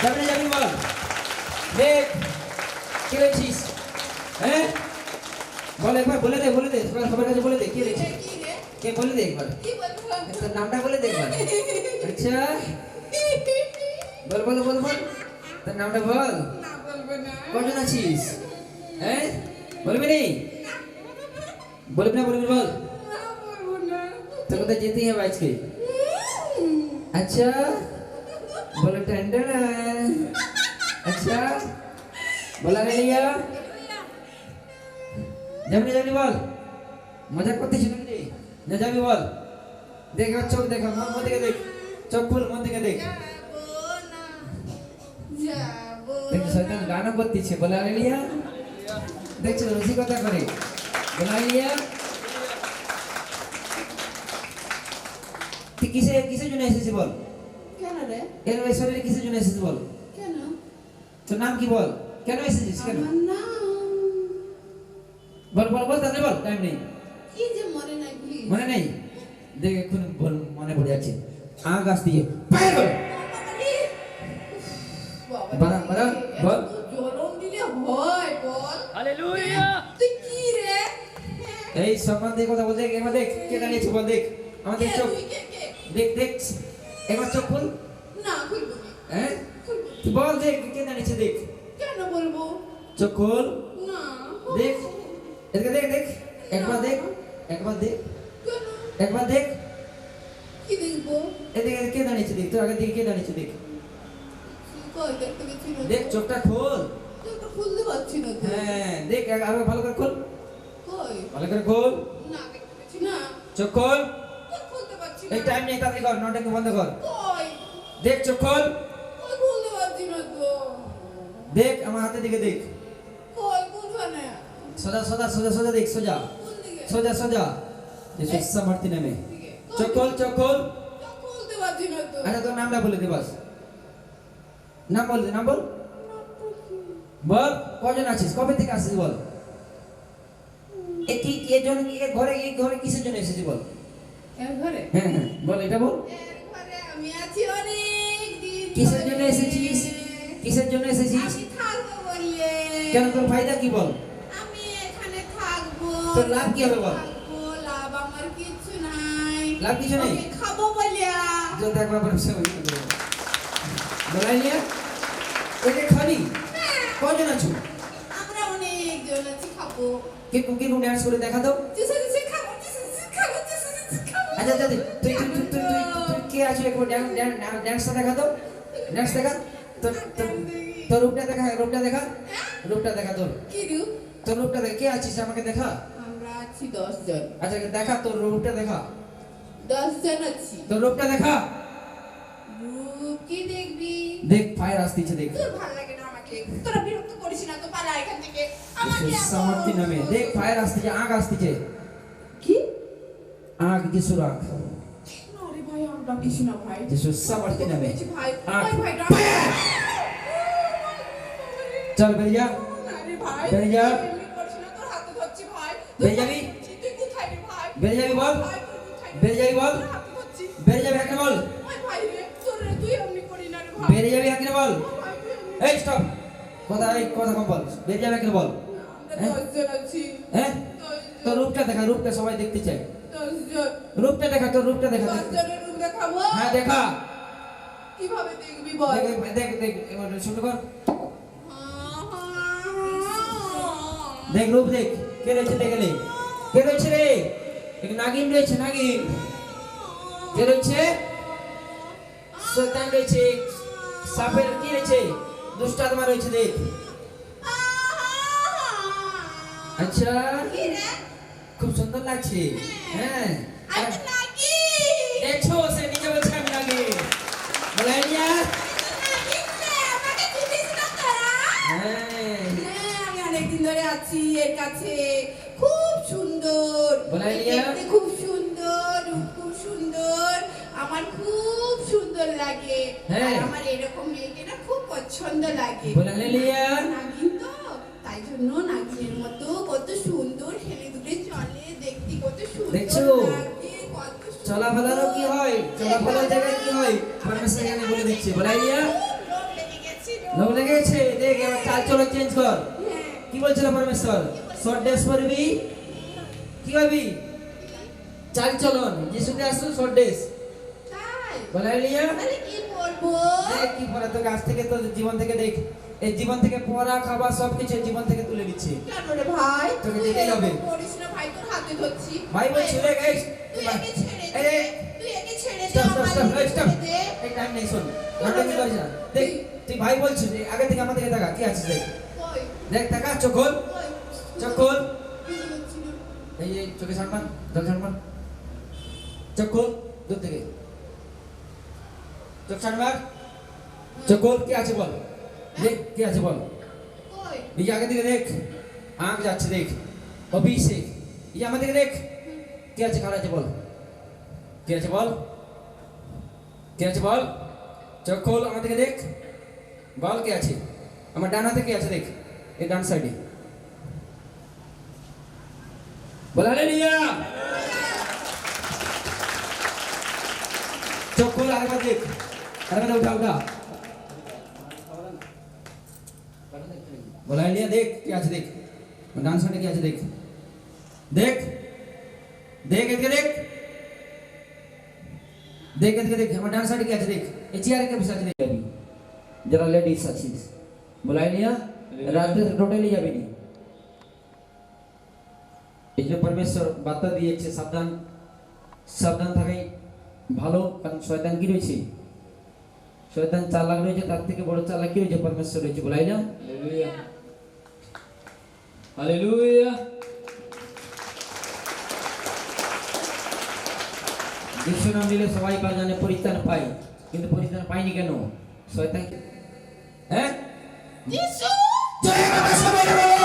যাবি যাবি বল দেখ কি রেছিস হ্যাঁ বল একবার বলে দে সবার কাছে বলে দে কি রেছিস কে বলে দে একবার তোর নামটা বলে দে একবার আচ্ছা বল তোর নামটা বল কজন আছিস হ্যাঁ বলবি নি বলবি না বল তোর কোথায় যেতেই হবে আজকে अच्छा बोलो टेंडर अच्छा बोला रे लिया जमनी जमनी बोल मजाक करते ছিল নাকি না যাবি বল দেখ চোখ দেখ মন দিকে দেখ চোখ খুল মন দিকে দেখ দেখ শয়তান গানা করতেছে बोला रे लिया দেখছো রসিকতা করে बोला रे लिया তুই কিসের জন্য এসেছিস বল কেন রে কেন এই শরীরে কিসের জন্য এসেছিস বল কেন তোর নাম কি বল কেন এসেছিস কেন আমার নাম বল তাহলে বল টাইম নেই কি যে মনে নাই প্লিজ মনে নেই দেখ এখন বল মনে পড়ে যাচ্ছে গাছ দিয়ে পায়ে বল বাড়া বল জলম দিলে হয় বল হালেলুয়া তুই কি রে এই সম্মান দিয়ে কথা বল দেখ এবার দেখ কে দাঁড়িয়েছে বল দেখ আমাদের চোখ দেখ এবার চোখ খুল না খুলবো না হ্যাঁ তুই বল দেখ কে দাঁড়িয়েছে দেখ কেন বলবো চোখ খুল না দেখ এদিকে দেখ একবার দেখ কেন একবার দেখ কি দেখবো এদিকে কে দাঁড়িয়েছে দেখ তোর আগে দিকে কে দাঁড়িয়েছে দেখ কই দেখতে গেছি না দেখ চোখটা খোল চোখটা খুলতে পারছি না তো হ্যাঁ দেখ আরো ভালো করে খোল কই ভালো করে খোল না দেখতে পাচ্ছি না চোখ খোল কই খুলতে পারছি না এই টাইম নেই তাড়াতাড়ি কর নটাকে বন্ধ কর কই দেখ চোখ খোল কই খুলতে পারছি না তো দেখ আমার হাতের দিকে দেখ কই কোনখানে সোজা দেখ সোজা কোন দিকে সোজা যিশু সামর্থ্যের নামে দিকে চোখ খোল চোখ খুলতে পারছি না তো আচ্ছা তোর নামটা বলে দে বাস নাম বল বল কজন আছিস কবে থেকে আসিস বল ঘরে কিসের জন্য এসেছিস বল এর ঘরে হ্যাঁ বল এটা বল এর ঘরে আমি আছি অনেক দিন কিসের ধরে। জন্য এসেছিস আমি থাকবো বললে কেন তোর ফায়দা কি বল আমি এখানে থাকবো তোর লাভ কি হবে বল? থাকবো, লাভ আমার কিছু নাই লাভ কিছু নেই? ওকে খাবো বলিয়া जो देख बाबा से बोलाइए একে খালি কজন আছো আমরা অনেক জন আছি খাবো কে কোন ডান্স করে দেখা দাও জিসে খাবো আচ্ছা তুই কে আছো একবার ডান্স দেখা দাও ডান্স দেখা তোর রূপটা দেখা তোর কি রু তোর রূপটা দেখা কে আছিস আমাকে দেখা আমরা আছি 10 জন আচ্ছা দেখা তোর রূপটা দেখা 10 জন আছি তোর রূপটা দেখা রূপ কি দেখবি দেখ ফায়ার আসতেছে দেখ তোর ভালো লাগে না আমাকে তোরা বিরক্ত করিস না তো পালা এখান থেকে আমাকে সামর্থ্য নামে দেখ ফায়ার আসতেছে আগ আসতেছে কি আগ যিশুর আগ আরে ভাই আমরা কিছু না ভাই যিশু সামর্থ্য নামে ভাই আগ ভাই চল বেরিয়ে যা আরে ভাই বেরিয়ে যা এমনি করিস না তোর হাতে ধরছি ভাই বেরিয়ে যাবি তুই কোথায় রে ভাই বেরিয়ে যাবি বল ভাই তুই কোথায় বেরিয়ে যাবি বল তোর হাতে ধরছি বেরিয়ে যাবি এখানে বল ওই ভাই রে তোর রে তুই এমনি করি না রে ভাই বেরিয়ে যাবি এখানে বল ভাই তুই এমনি এই স্টপ কথা কম বল বেরিয়ে যাবি এখানে বল আমরা 10 জন আছি হ্যাঁ তোর রূপটা দেখা রূপটা সবাই দেখতে চায় 10 জন রূপটা দেখা তোর রূপটা দেখা 10 জনের রূপ দেখাবো হ্যাঁ দেখা কিভাবে দেখবি বল দেখ এবার শুরু কর দেখ রূপ দেখ, কে রয়েছে দেখলে? কে রয়েছে রে? এক নাগিন রয়েছে, নাগিন। কে রয়েছে? শয়তান রয়েছে, সাপের কি রয়েছে? দুষ্ট আত্মা রয়েছে দেখ। আচ্ছা, কি রে? খুব সুন্দর লাগছে। হ্যাঁ, আমি তো নাকি। দেখছো সে নিজে বলছে আমি নাগিন। বলাই নিয়া। নাকি রে, আমাকে চিনিস না তোরা? হ্যাঁ, হ্যাঁ, আমি অনেকদিন ধরে আছি এর কাছে। খুব সুন্দর, বলাইলিয়া? দেখতে খুব সুন্দর, রূপ খুব সুন্দর, আমার খুব সুন্দর লাগে। হ্যাঁ। আর আমার এরকম মেয়েকে না খুব পছন্দ লাগে। বলাই লিয়া। নাগিন তো, তাই জন্য নাগিনের মতো কত সুন্দর হেলে দুলে চলে, দেখতে কত সুন্দর দেখছো? লাগে, কত সুন্দর। চলাফেরারও কি হয়? চলাফেরার জায়গায় কি হয়? পরমেশ্বর এখানে বলে দিচ্ছে। বলাই লিয়া। লোভ লেগে গেছিল। লোক লেগেছে, দেখ এবার চাল চলো চেঞ্জ কর। হ্যাঁ। কি বলছিল পরমেশ্বর? শর্ট ড্রেস পরবি, কি করবি? চাল চলন, যিশুকে আসলো শর্ট ড্রেস। তাই? বলাই লিয়া। তাহলে কি বলবো? দেখ কি পড়া তোকে আজ থেকে তোর জীবন থেকে দেখ, এই জীবন থেকে পড়া খাবার সব কিছু জীবন থেকে তুলে দিচ্ছে। কেন রে ভাই? তোকে তুই যেতেই হবে। এরকম করিস না ভাই, তোর হাতে ধরছি। ভাই বলছি রে গাইস, তুই একে ছেড়ে এই দে। রে, তুই একে ছেড়ে দে, স্টপ স্টপ আমার স্টপ দিকে স্টপ, ছেড়ে দে। এই টাইম নেই, শোন নাটক কি করিস না। দেখ তুই ভাই বলছিস, আগে থেকে আমার দিকে তাকা, কি আছিস দেখ। কই? দেখ তাকা, চোখ খোল, কই? চোখ খোল। বুঝতে পারছি না। এই যে চোখে ছাড়মান, জল ছাড়মান, চোখ খোল দূর থেকে, চোখ ছাড়মান, চোখ খোল, কি আছে বল, দেখ কি আছে বল। কই? এই যে আগে দিকে দেখ, আঁক যাচ্ছে দেখ, অভিষেক। এই যে আমার দিকে দেখ, কি আছে, কার আছে বল, কি আছে বল, কি আছে বল। চোখ খোল, আমার দিকে দেখ, বল কি আছে। আমার ডান হাতে কি আছে দেখ, এই ডান সাইডে। বল হালেলুয়া। চোখ খোল, আরেকবার দেখ, আরেকবার উঠা উঠা। বল হালেলুয়া, দেখ কি আছে দেখ, ডান সাইডে কি আছে দেখ, দেখ দেখ এদিকে দেখ, দেখ এদিকে দেখ, আমার ডান সাইডে কি আছে দেখ, এই চেয়ারে কে বসে আছে দেখ। যাবি যারা লেডিস আছিস, বলাই নিয়া রাতে টোটালি যাবি নি। এই যে পরমেশ্বর বার্তা দিয়েছে, সাবধান, সাবধান থাকাই ভালো। কারণ শয়তান কি রয়েছে, শয়তান চালাক রয়েছে, তার থেকে বড় চালাক কি রয়েছে, পরমেশ্বর রয়েছে। বলাই না। Hallelujah. Hallelujah. যিশু নাম নিলে সবাই পায়, জানে পরিত্রাণ পায়, কিন্তু পরিত্রাণ পায়নি কেন? শয়তান, হ্যাঁ, যিশু! জয় বাবা সবাই বলো।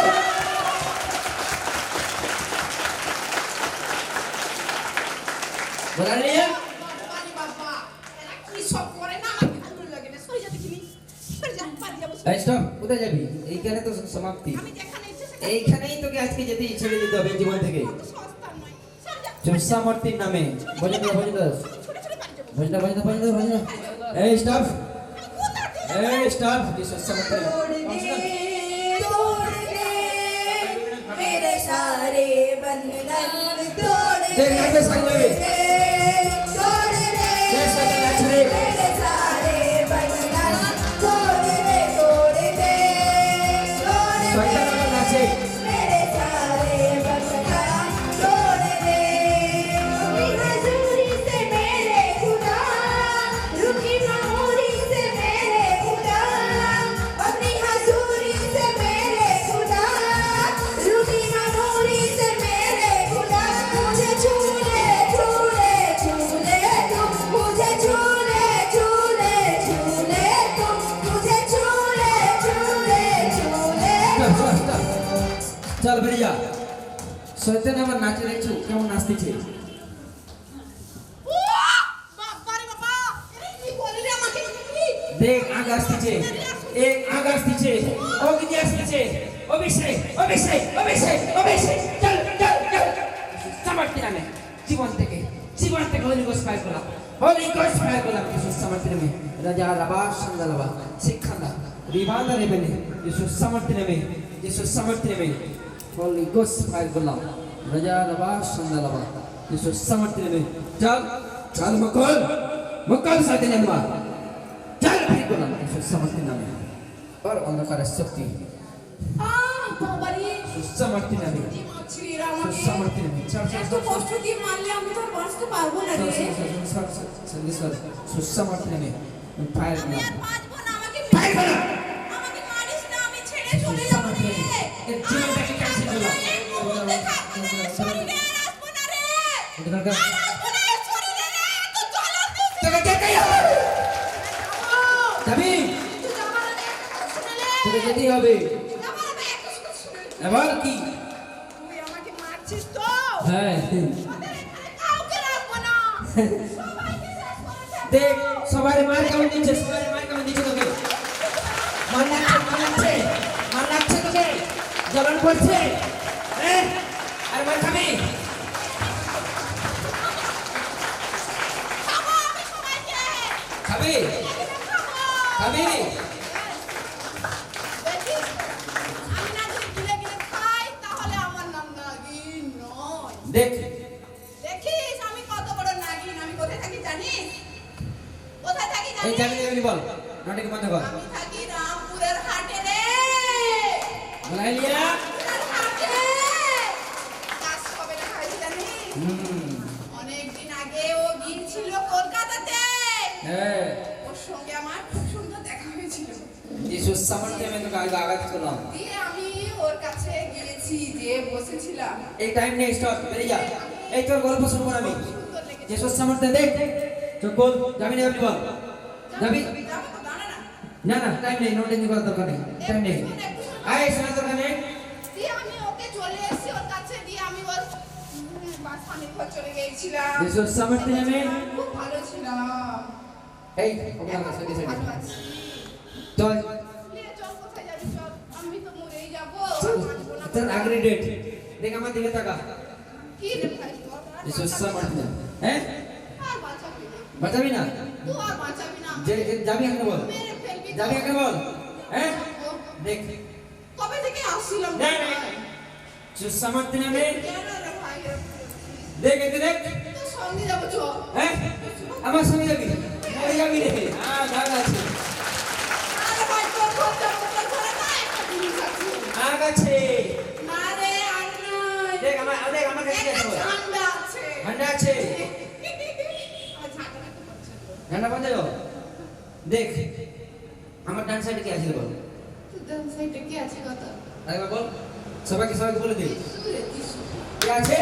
বলা নিয়ে বাবারে বাবা, এরা কি সব করে না, আমার ভালো লাগে না। সরে যা দেখিনি। সরে যা, বাড়ি যাবো। এই স্টপ, কোথায় যাবি? এইখানে তো সমাপ্তি, আমি যেখানে ইচ্ছে সেখানে এইখানেই তোকে আজকে যেতে ছেড়ে দিতে হবে জীবন থেকে। কত সস্তা নয়। সরে যা। চুসামর্তির নামে ভজনদা ভজনদা ছুটে ছুটে বাড়ি যাবো। ভজনদা ভজনদা ভজনদা ভজনদা। এই স্টপ, আমি কোথাতে? এই স্টপ, ये चुसामर्ती तोड़ दे मेरे सारे बंधन, तोड़ देख यहाँ पे साइन लगे, तोड़ दे देख साइन नाच रहे, मेरे सारे बंधन, तोड़ दे तोड़ दे तोड़ शैतान दे अगर नाचे, मेरे सारे बंधन, तोड़ दे। रुकी हजूरी से मेरे खुदा, रुकी ममूरी से मेरे खुदा, अपनी हजूरी से मेरे खुदा, रुकी ममूरी से मेरे खुदा। मुझे छू ले तू, मुझे छू ले तू, मुझे छू ले। स्टप स्टप स्टप, चल बेरिए जा। শয়তান আমার নাচে দেখছো কেমন নাচতেছে। বাবারে বাবা, এরা কি বলে রে আমাকে দেখি? দেখ আগ আসতেছে, এক আগ আসতেছে, ও কি আসতেছে, অভিষেক অভিষেক অভিষেক অভিষেক, চল চল চল। সামর্থ্য নামে জীবন থেকে হলি গোস পাই করলাম, হলি গোস পাই করলাম। ইসুস সামর্থ্য নামে রাজা রাবা সন্দালাবা শিক্ষান্দা রিবান্দা রেবেনে, ইসুস সামর্থ্য নামে, ইসুস সামর্থ্য নামে হলি গোস পাই করলাম। রাজা রাবা সন্দালাবা ইসুস সামর্থ্য নামে। চল চল মকল মকল সাথে নেমা, চল ভাই করলাম ইসুস সামর্থ্য নামে। और अंधकार शक्ति বাবারে সুসামর্থী নামে কি মারছিস এরা আমাকে? সুসামর্থী নামে চল চল এত কষ্ট দিয়ে মারলে আমি তো আর বাঁচতে পারবো না রে। সুসামর্থী নামে ফায়ার আমি আর বাঁচবো না, আমাকে ফায়ার করো আমাকে মারিস না, আমি ছেড়ে চলে যাবো রে। এর জীবনটাকে ক্যান্সেল করো আমি এই মুহূর্তে থাকবো না, এই শরীরে আর আসবো না রে। এটা দরকার আর আসবো না এই শরীরে রে, তুই চলো তুই। তোকে যেতেই হবে যাবি তুই যাবো না রে, শুনে নে। তোকে যেতেই হবে যাবো না রে, একটু শুনে শুনে। এবার কি তুই আমাকে মারছিস তো? হ্যাঁ তোদের এখানে কাউকে রাখবো না। সবাইকে শেষ করে দেব। দেখ সবাই মার কেমন দিচ্ছে সবাই মার কেমন দিচ্ছে তোকে মার লাগছে তোকে জ্বলন করছে হ্যাঁ আর মার খাবি খাবো আমি সবাইকে। খাবি খাবো। খাবি দেখিস, আমি না যদি গিলে গিলে খাই, তাহলে আমার নাম নাগিন নয়। দেখ দেখিস, আমি কত বড় নাগিন। আমি কোথায় থাকি জানিস? কোথায় থাকি এই জানিস? জানি বল নাটক বন্ধ কর আমি থাকি রামপুরের হাটে রে। বলাইলিয়া রামপুরের হাটে। কাজ কবে দেখা হয়েছে জানিস? অনেকদিন আগে ও গিয়েছিল কলকাতাতে। হ্যাঁ ওর সঙ্গে আমার খুব সুন্দর দেখা হয়েছিল। যিশুর সামর্থ্যে আমি তোকে আগে আঘাত করলাম দিয়ে আমি ওর কাছে গিয়েছি, যে বসেছিলাম। এই টাইম নেই স্টপ বেরিয়ে যা এই তোর গল্প শুনবো না আমি সুন্দর লেগেছে। যিশুর সামর্থ্যে দেখ চোখ বল যাবি না যাবি বল যাবি যাবো তো, দাঁড়া না। না না টাইম নেই নোট এন্ট্রি করার দরকার নেই টাইম নেই আয় শোনা দরকার নেই দিয়ে আমি ওকে চলে এসেছি ওর কাছে, দিয়ে আমি ওর স্বামীর ঘর চলে গিয়েছিলাম। যিশুর সামর্থ্যে নেমে খুব ভালো ছিলাম। এই ওখানে সাইডে সাইডে ভালো আছি। চল দিয়ে চল, কোথায় যাবি চল, আমি তো মরেই যাবো। চল বাঁচবো না। তোর আগ্রি ডেট দেখ আমার দিকে তাকা কি রে ভাই, তোর আর যিশুর বাঁচাবি সামর্থ্যে না। হ্যাঁ আর বাঁচাবি না। বাঁচাবি না তুই আর বাঁচাবি না। যে যাবি একটা বল মেরে ফেলবি তো। যাবি একটা বল হ্যাঁ দেখ কবে থেকে আসছিলাম না না যিশুর সামর্থ্যে নেমে কেন রে ভাই এরকম করছিস? দেখ এতে দেখ তোর সঙ্গে যাবো চ। হ্যাঁ আমার সঙ্গে যাবি মরে যাবি রে দাগ আছে আরে ভাই, তোর ঘর যাবো, তোর ঘরে না একটা জিনিস আছে। আগ আছে না রে, আর নয়। দেখ আমার কাছে একটা আছে বল ঝান্ডা আছে। ঠান্ডা আছে আমার ঝান্ডাটা একটু পছন্দ। ঠান্ডা পাওয়া যাবে দেখ আমার ডান সাইডে কি আছে বল তোর ডান সাইডে কি আছে কথা? আরেকবার বল সবাইকে বলে দে যিশু রে, যিশু। কি আছে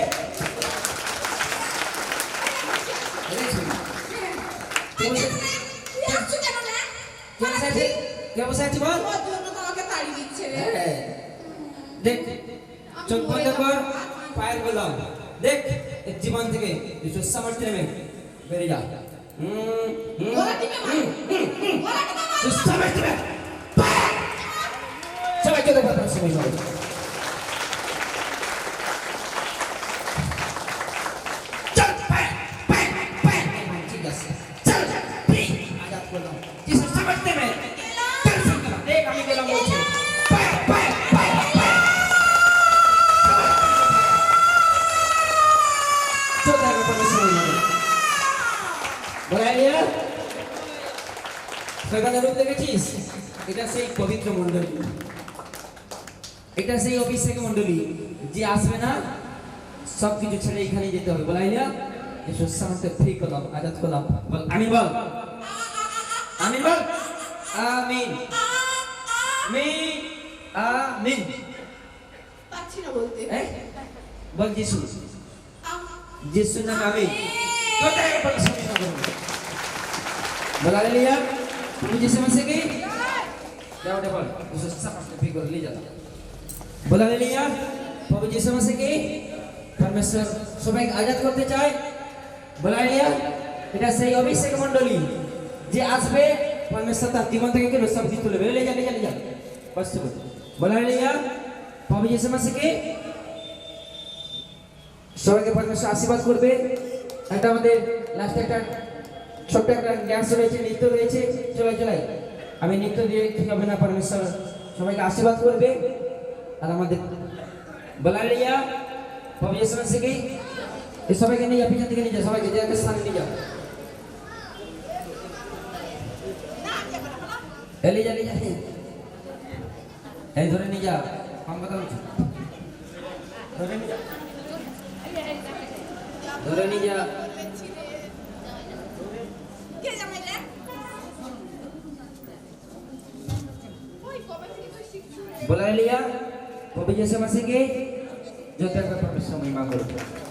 এই কেন রে? তুই আসছো কেন রে? কে বসে আছে কে বসে আছে বল তোর জন্য তো আমাকে তাড়িয়ে দিচ্ছে রে। হ্যাঁ। দেখ চোখ বন্ধ কর পায়ের বললাম দেখ এর জীবন থেকে যিশুর সামর্থ্যে নেমে বেরিয়ে যা ওরা টিপে মার। ওরা টিপে মার। যিশুর সামর্থ্যে নেমে সবাই চলে কথা সময় সবাই চল পায় ঠিক আছে চল আজাদ করলাম যিশুর সামর্থ্যে নেমে দেখ আমি গেলাম বলছি পায় চল দেখো কথা সময় হবে বলাইলিয়া সেখানে রূপ দেখেছিস এটা সেই পবিত্র মণ্ডলী এটা সেই অভিষেক মণ্ডলী যে আসবে না সব কিছু ছেড়ে এখানে যেতে হবে বলাইলিয়া যিশুর সামর্থ্যে ফ্রি করলাম আজাদ করলাম বল আমিন বল আমিন বল আমিন আমিন আমিন পাচ্ছি না বলতে। এই বল যিশু আম- যিশুর নামে আমিন কোথায় বল শুনি না বলাইলিয়া তুমি যিশু মসিহ কি जाओ डबल उसे समझ के फिगर ले जाता बोला ले लिया प्रभु यीशु मसीह की परमेश्वर সবাইকে আজাদ করতে চায় বলা লিয়া এটা সেই অভিষেক মণ্ডলী যে আসবে परमेश्वर তার জীবন থেকে কেন সব কিছু তুলে ले जा बस বলা লিয়া প্রভু यीशु मसीह की সবাইকে परमेश्वर আশীর্বাদ করবে এটা আমাদের লাস্ট একটা ছোট্ট একটা ডান্স রয়েছে নৃত্য রয়েছে চলাই আমি নৃত্য দিয়ে ঠিক হবে না परमेश्वर সবাইকে আশীর্বাদ করবে আর আমাদের বলা লিয়া প্রভু यीशु मसीह की এই সবাইকে নিয়ে যা পিছন দিকে নিয়ে যা সবাইকে যে স্থানে নিয়ে যা এলি যা এই ধরে নিয়ে যা हम बताऊं ধরে নিয়ে যা ধরে নিয়ে যা কে জামাই রে ওই কবে থেকে তুই শিখছিস बुला लिया वो भी जैसे मसेंगे जो तेरे पर परमेश्वर महिमा करो